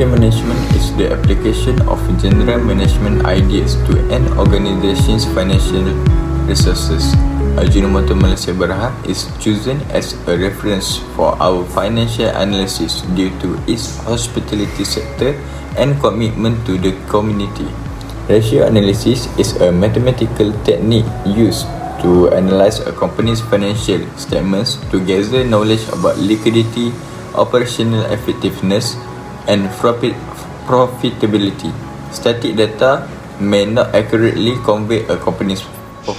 Financial management is the application of general management ideas to an organization's financial resources. Ajinomoto Malaysia Berhad is chosen as a reference for our financial analysis due to its hospitality sector and commitment to the community. Ratio analysis is a mathematical technique used to analyze a company's financial statements to gather knowledge about liquidity, operational effectiveness, and profitability. Static data may not accurately convey a company's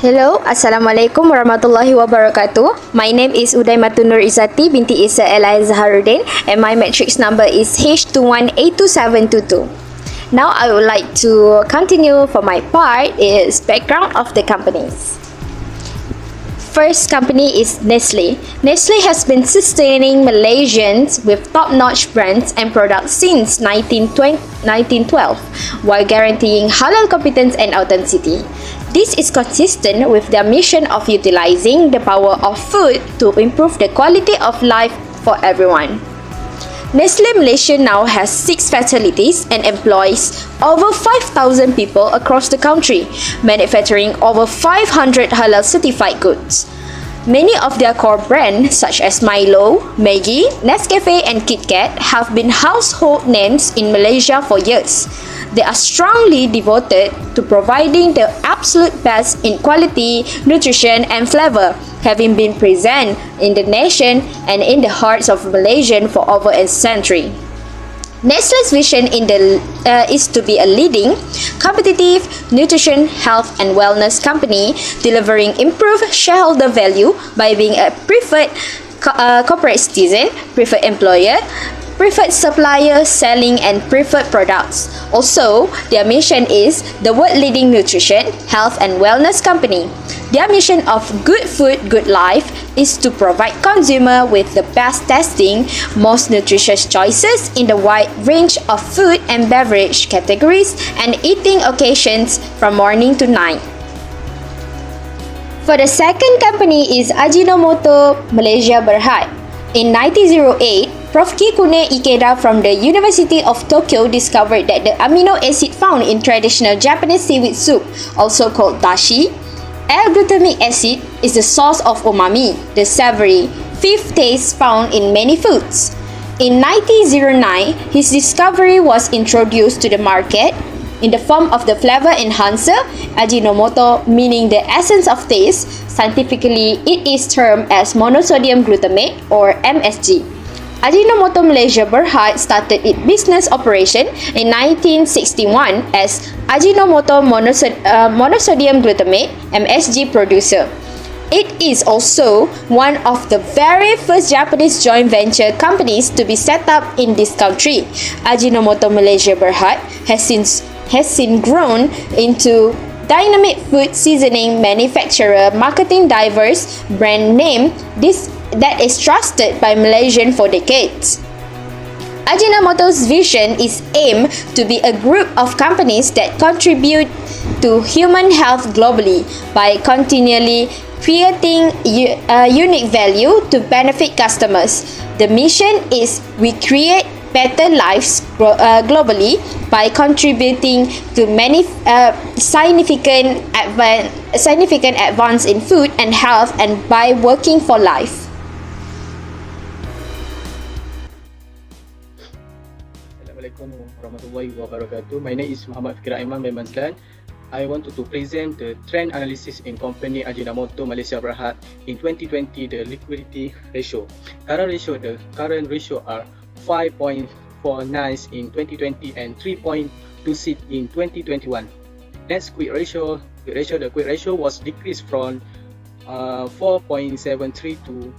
Hello, Assalamualaikum warahmatullahi wabarakatuh. My name is Udaimatun Nur Izzati binti Isa Eli Zaharuddin and my matrix number is H21A2722. Now I would like to continue for my part is background of the companies. First company is Nestle. Nestle has been sustaining Malaysians with top-notch brands and products since 1912 while guaranteeing halal competence and authenticity. This is consistent with their mission of utilizing the power of food to improve the quality of life for everyone. Nestle Malaysia now has 6 facilities and employs over 5,000 people across the country, manufacturing over 500 halal certified goods. Many of their core brands such as Milo, Maggi, Nescafe and KitKat have been household names in Malaysia for years. They are strongly devoted to providing the absolute best in quality, nutrition and flavor, having been present in the nation and in the hearts of Malaysians for over a century. Nestle's vision is to be a leading, competitive nutrition, health and wellness company, delivering improved shareholder value by being a preferred corporate citizen, preferred employer, preferred supplier, selling and preferred products. Also, their mission is the world-leading nutrition, health and wellness company. Their mission of good food, good life is to provide consumer with the best tasting, most nutritious choices in the wide range of food and beverage categories and eating occasions from morning to night. For the second company is Ajinomoto Malaysia Berhad. In 1908, Prof. Kikune Ikeda from the University of Tokyo discovered that the amino acid found in traditional Japanese seaweed soup, also called dashi, L-glutamic acid, is the source of umami, the savory, fifth taste found in many foods. In 1909, his discovery was introduced to the market in the form of the flavor enhancer, Ajinomoto, meaning the essence of taste. Scientifically, it is termed as monosodium glutamate or MSG. Ajinomoto Malaysia Berhad started its business operation in 1961 as Ajinomoto Monosodium Glutamate (MSG) producer. It is also one of the very first Japanese joint venture companies to be set up in this country. Ajinomoto Malaysia Berhad has since grown into dynamic food seasoning manufacturer, marketing diverse brand name that is trusted by Malaysians for decades. Ajinomoto's vision is aimed to be a group of companies that contribute to human health globally by continually creating unique value to benefit customers. The mission is we create better lives globally by contributing to many significant advance in food and health and by working for life. Assalamualaikum warahmatullahi wabarakatuh. My name is Muhammad Fikir Aiman bin Manslan. I want to present the trend analysis in company Ajinomoto Malaysia Berhad in 2020, the liquidity ratio. Current ratio are 5.49 in 2020 and 3.26 in 2021. Next quick ratio, the quick ratio was decreased from 4.73 to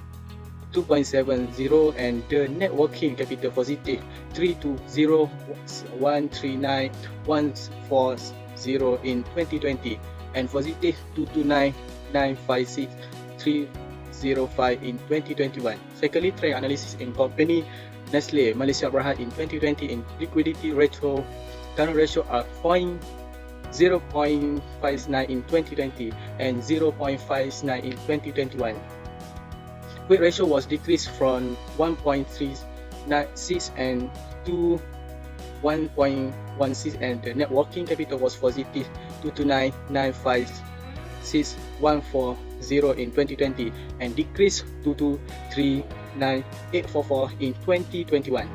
2.70 and the net working capital positive 320,139,140 in 2020 and positive 229,956,305 in 2021. Secondly, trend analysis in company Nestle Malaysia Berhad in 2020 in liquidity ratio, current ratio are 0.59 in 2020 and 0.59 in 2021. Quick ratio was decreased from 1.36 and 1.16, and the net working capital was positive 229,956,140 in 2020 and decreased 223,9,844 in 2021.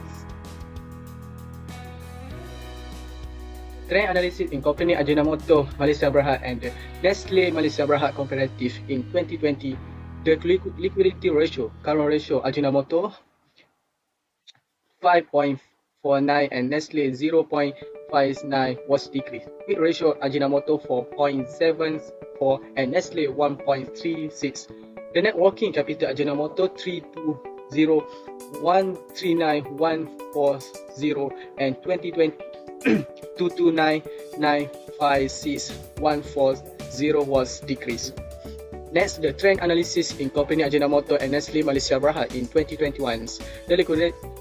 Trend analysis in company Ajinomoto Malaysia Berhad and the Nestle Malaysia Berhad comparative in 2020. The liquidity ratio, current ratio Ajinomoto 5.49 and Nestle 0.59 was decreased. Quick ratio Ajinomoto 4.74 and Nestle 1.36. The net working capital Ajinomoto 320,139,140 and 2020 229,956,140 was decreased. Next, the trend analysis in company Ajinomoto and Nestle Malaysia Berhad in 2021. The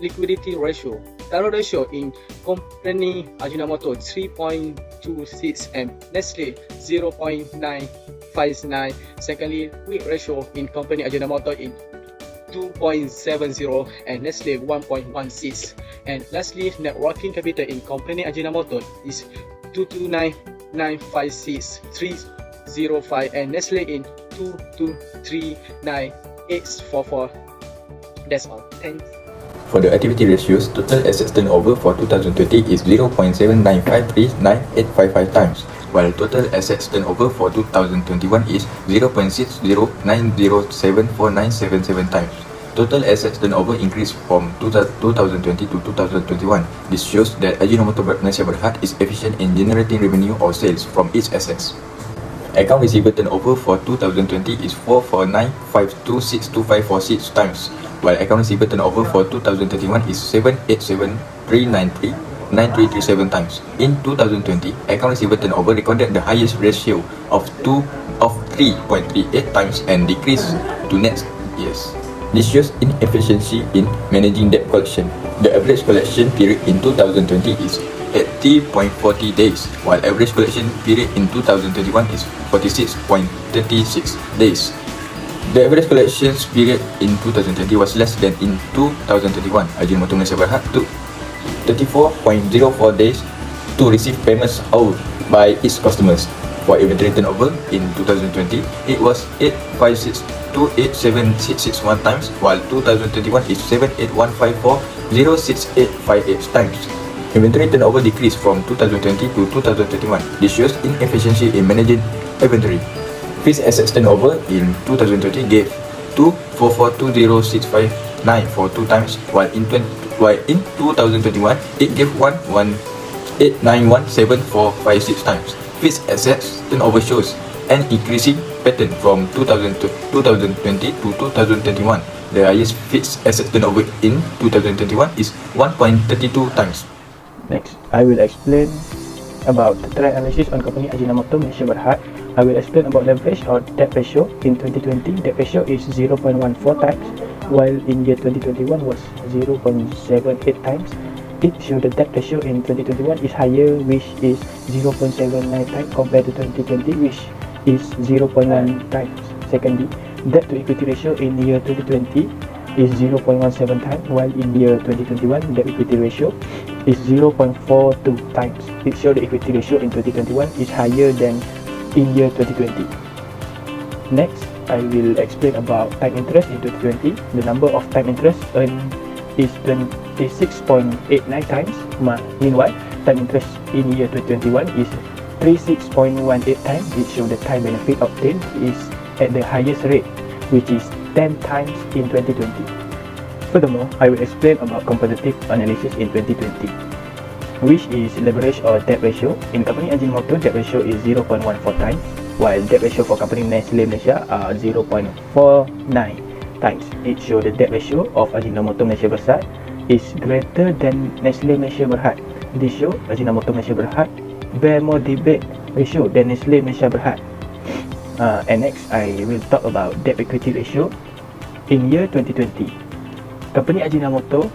liquidity ratio. Current ratio in company Ajinomoto 3.26 and Nestle 0.959. Secondly, quick ratio in company Ajinomoto in 2.70 and Nestle 1.16. And lastly, net working capital in company Ajinomoto is 229,956,305 and Nestle in 223,9,844. That's all. Thanks. For the activity ratios, total assets turnover for 2020 is 0.79539855 times, while total assets turnover for 2021 is 0.6090749777 times. Total assets turnover increased from 2020 to 2021. This shows that Ajinomoto Malaysia Berhad is efficient in generating revenue or sales from its assets. Account receivable turnover for 2020 is 449526256 times, while account receivable turnover for 2021 is 787393937 times. In 2020, account receivable turnover recorded the highest ratio of 3.38 times and decreased to next years. This shows inefficiency in managing debt collection. The average collection period in 2020 is 80.40 days, while average collection period in 2021 is 46.36 days. The average collections period in 2020 was less than in 2021. Ajinomoto Malaysia Berhad took 34.04 days to receive payments owed by its customers. For inventory turnover in 2020, it was 856287661 times, while 2021 is 781540688 times. Inventory turnover decreased from 2020 to 2021. This shows inefficiency in managing inventory. Fixed assets turnover in 2020 gave 2442069 for 2 times, while in 2021 it gave 118917456 times. Fixed assets turnover shows an increasing pattern from 2020 to 2021. The highest fixed asset turnover in 2021 is 1.32 times. Next, I will explain about the trend analysis on company Ajinomoto Malaysia Berhad. I will explain about leverage or debt ratio. In 2020, debt ratio is 0.14 times, while in year 2021 was 0.78 times. It shows the debt ratio in 2021 is higher, which is 0.79 times compared to 2020, which is 0.1 times. Secondly, debt to equity ratio in year 2020 is 0.17 times, while in year 2021, debt equity ratio is 0.42 times. It shows the equity ratio in 2021 is higher than in year 2020. Next, I will explain about time interest in 2020. The number of time interest earned is 26.89 times. Meanwhile, time interest in year 2021 is 36.18 times. It shows the time benefit obtained is at the highest rate, which is 10 times in 2020. Furthermore, I will explain about competitive analysis in 2020, which is leverage or debt ratio. In company Ajinomoto, debt ratio is 0.14 times, while debt ratio for company Nestle Malaysia are 0.49 times. It shows the debt ratio of Ajinomoto Malaysia Berhad is greater than Nestle Malaysia Berhad. This shows Ajinomoto Malaysia Berhad bear more debt ratio than Nestle Malaysia Berhad. And next, I will talk about debt equity ratio. In year 2020, company Ajinomoto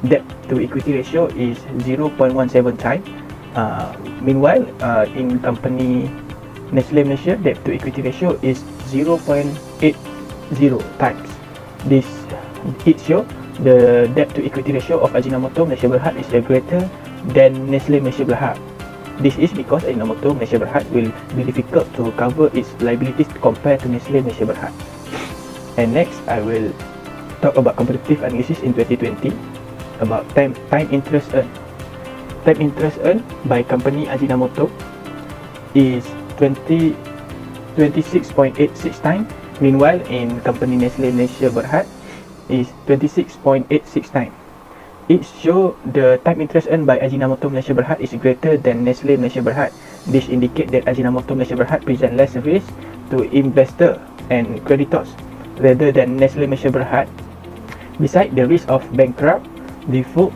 debt to equity ratio is 0.17 times. Meanwhile, in company Nestle Malaysia, debt to equity ratio is 0.80 times. It shows the debt to equity ratio of Ajinomoto Malaysia Berhad is greater than Nestle Malaysia Berhad. This is because Ajinomoto Malaysia Berhad will be difficult to cover its liabilities compared to Nestle Malaysia Berhad. And next, I will talk about competitive analysis in 2020 about time interest earned. Time interest earned by company Ajinomoto is 26.86 times. Meanwhile, in company Nestle Malaysia Berhad is 26.86 times. It shows the time interest earned by Ajinomoto Malaysia Berhad is greater than Nestle Malaysia Berhad. This indicates that Ajinomoto Malaysia Berhad present less risk to investor and creditors rather than Nestle Malaysia Berhad. Besides, the risk of bankrupt, default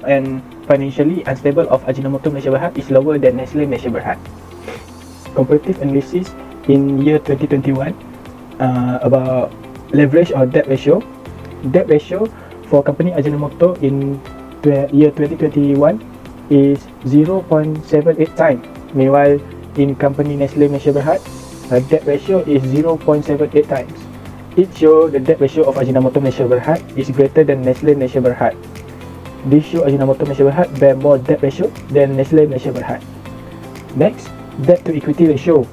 and financially unstable of Ajinomoto Malaysia Berhad is lower than Nestle Malaysia Berhad. Comparative analysis in year 2021 about leverage or debt ratio. Debt ratio for company Ajinomoto in year 2021 is 0.78 times. Meanwhile, in company Nestle Malaysia Berhad, debt ratio is 0.78 times. It shows the debt ratio of Ajinomoto Malaysia Berhad is greater than Nestle Malaysia Berhad. This shows Ajinomoto Malaysia Berhad bear more debt ratio than Nestle Malaysia Berhad. Next, debt to equity ratio.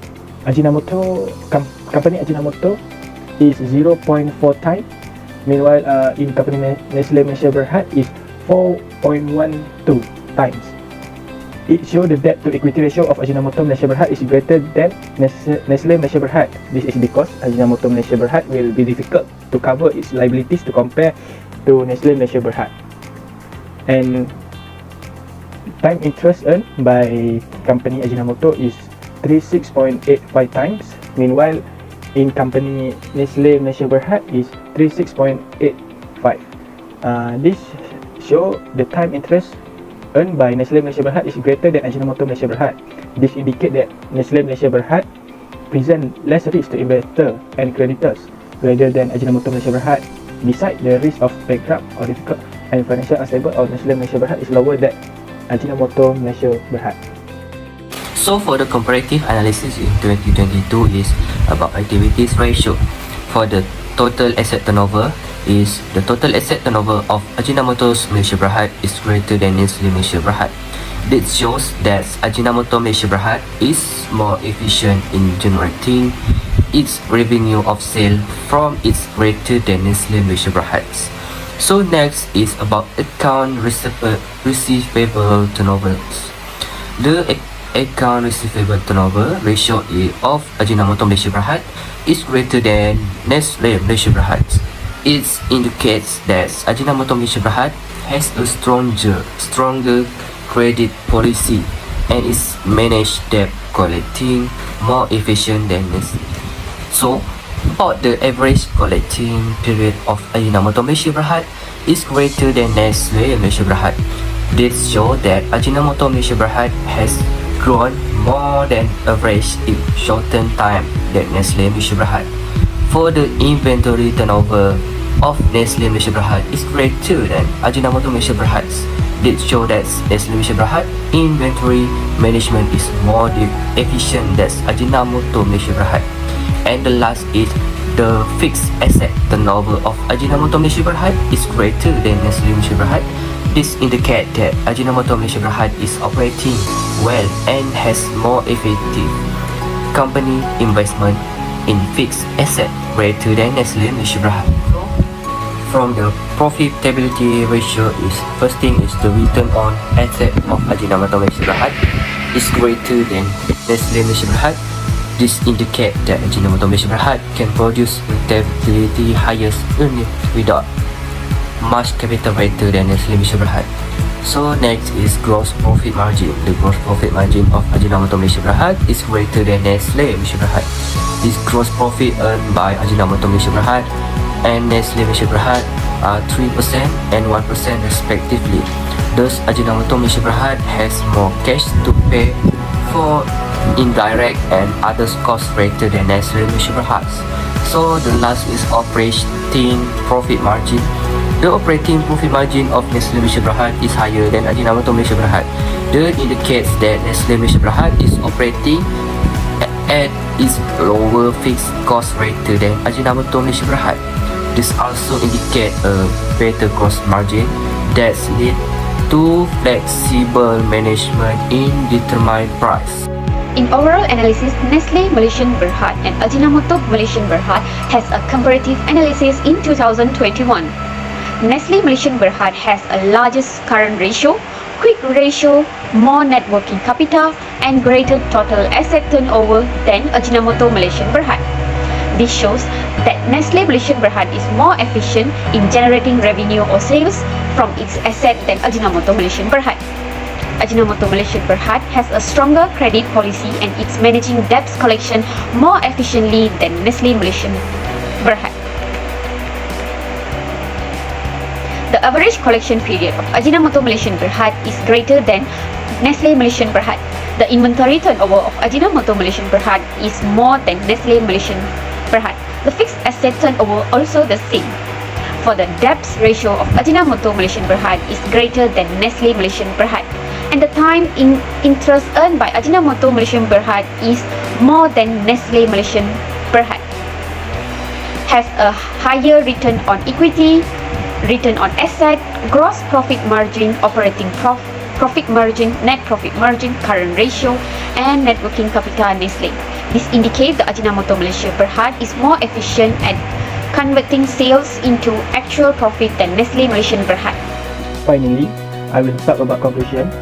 Company Ajinomoto is 0.4 times. Meanwhile, in company Nestle Malaysia Berhad is 4.12 times. It shows the debt to equity ratio of Ajinomoto Malaysia Berhad is greater than Nestle Malaysia Berhad. This is because Ajinomoto Malaysia Berhad will be difficult to cover its liabilities to compare to Nestle Malaysia Berhad. And time interest earned by company Ajinomoto is 36.85 times. Meanwhile, in company Nestle Malaysia Berhad is 36.85. This show the time interest earned by Nestle Malaysia Berhad is greater than Ajinomoto Malaysia Berhad. This indicates that Nestle Malaysia Berhad present less risk to investor and creditors rather than Ajinomoto Malaysia Berhad. Besides, the risk of bankrupt or difficult and financial unstable of Nestle Malaysia Berhad is lower than Ajinomoto Malaysia Berhad. So for the comparative analysis in 2022 is about activities ratio. For the total asset turnover is the total asset turnover of Ajinomoto Malaysia Berhad is greater than Nestle Malaysia Berhad. This shows that Ajinomoto Malaysia Berhad is more efficient in generating its revenue of sale from its greater than Nestle Malaysia Berhad. So next is about account receivable turnovers. The account receivable turnover ratio of Ajinomoto Malaysia Berhad is greater than Nestle Malaysia Berhad. It indicates that Ajinomoto Malaysia Berhad has a stronger credit policy and is managed debt collecting more efficient than Nestle. So, about the average collecting period of Ajinomoto Malaysia Berhad is greater than Nestle Malaysia Berhad. This shows that Ajinomoto Malaysia Berhad has grown more than average in shortened time than Nestle Malaysia Berhad. For the inventory turnover of Nestle Malaysia Berhad is greater than Ajinomoto Malaysia Berhad. This shows that Nestle Malaysia Berhad inventory management is more efficient than Ajinomoto Malaysia Berhad. And the last is the fixed asset turnover of Ajinomoto Malaysia Berhad is greater than Nestle Malaysia Berhad. This indicates that Ajinomoto Malaysia Berhad is operating well and has more effective company investment in fixed asset greater than Nestle Malaysia Berhad. From the profitability ratio is first thing is the return on asset of Ajinomoto Malaysia Berhad is greater than Nestle Malaysia Berhad. This indicates that Ajinomoto Malaysia Berhad can produce profitability highest earning without much capital greater than Nestle Malaysia Berhad. So next is gross profit margin. The gross profit margin of Ajinomoto Malaysia Berhad is greater than Nestle Malaysia Berhad. This gross profit earned by Ajinomoto Malaysia Berhad and Nestle Malaysia Berhad are 3% and 1% respectively. Thus, Ajinomoto Malaysia Berhad has more cash to pay for indirect and other costs greater than Nestle Malaysia Berhad. So the last is operating profit margin. The operating profit margin of Nestle Malaysia Berhad is higher than Ajinomoto Malaysia Berhad. This indicates that Nestle Malaysia Berhad is operating at its lower fixed cost greater than Ajinomoto Malaysia Berhad. This also indicate a better gross margin that lead to flexible management in determining price. In overall analysis, Nestle Malaysian Berhad and Ajinomoto Malaysian Berhad has a comparative analysis in 2021. Nestle Malaysian Berhad has a largest current ratio, quick ratio, more net working capital, and greater total asset turnover than Ajinomoto Malaysian Berhad. This shows that Nestle Malaysian Berhad is more efficient in generating revenue or sales from its asset than Ajinomoto Malaysian Berhad. Ajinomoto Malaysian Berhad has a stronger credit policy and it's managing debts collection more efficiently than Nestle Malaysian Berhad. The average collection period of Ajinomoto Malaysian Berhad is greater than Nestle Malaysian Berhad. The inventory turnover of Ajinomoto Malaysian Berhad is more than Nestle Malaysian Berhad. The fixed asset turnover also the same. For the debts ratio of Ajinomoto Malaysian Berhad is greater than Nestle Malaysian Berhad. And the time in interest earned by Ajinomoto Malaysian Berhad is more than Nestle Malaysian Berhad. Has a higher return on equity, return on asset, gross profit margin, operating profit margin, net profit margin, current ratio, and net working capital Nestle. This indicates the Ajinomoto Malaysia Berhad is more efficient at converting sales into actual profit than Nestle Malaysian Berhad. Finally, I will talk about conclusion.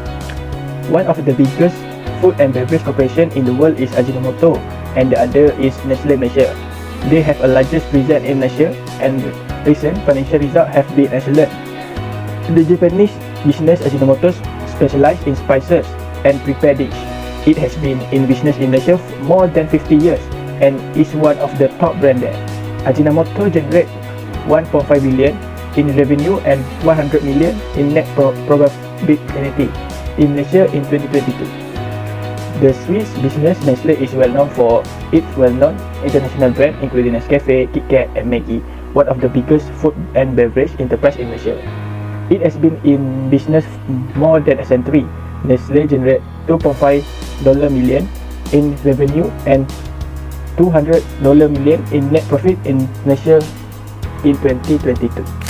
One of the biggest food and beverage corporation in the world is Ajinomoto, and the other is Nestle Malaysia. They have a largest presence in Malaysia, and recent financial results have been excellent. The Japanese business Ajinomoto specializes in spices and prepared dish. It has been in business in Malaysia for more than 50 years and is one of the top brands there. Ajinomoto generates 1.5 billion in revenue and 100 million in net profitability in Malaysia in 2022. The Swiss business Nestle is well known for its well-known international brand including Nescafe, KitKat and Maggi, one of the biggest food and beverage enterprise in Malaysia. It has been in business more than a century. Nestle generates $2.5 million in revenue and $200 million in net profit in Malaysia in 2022.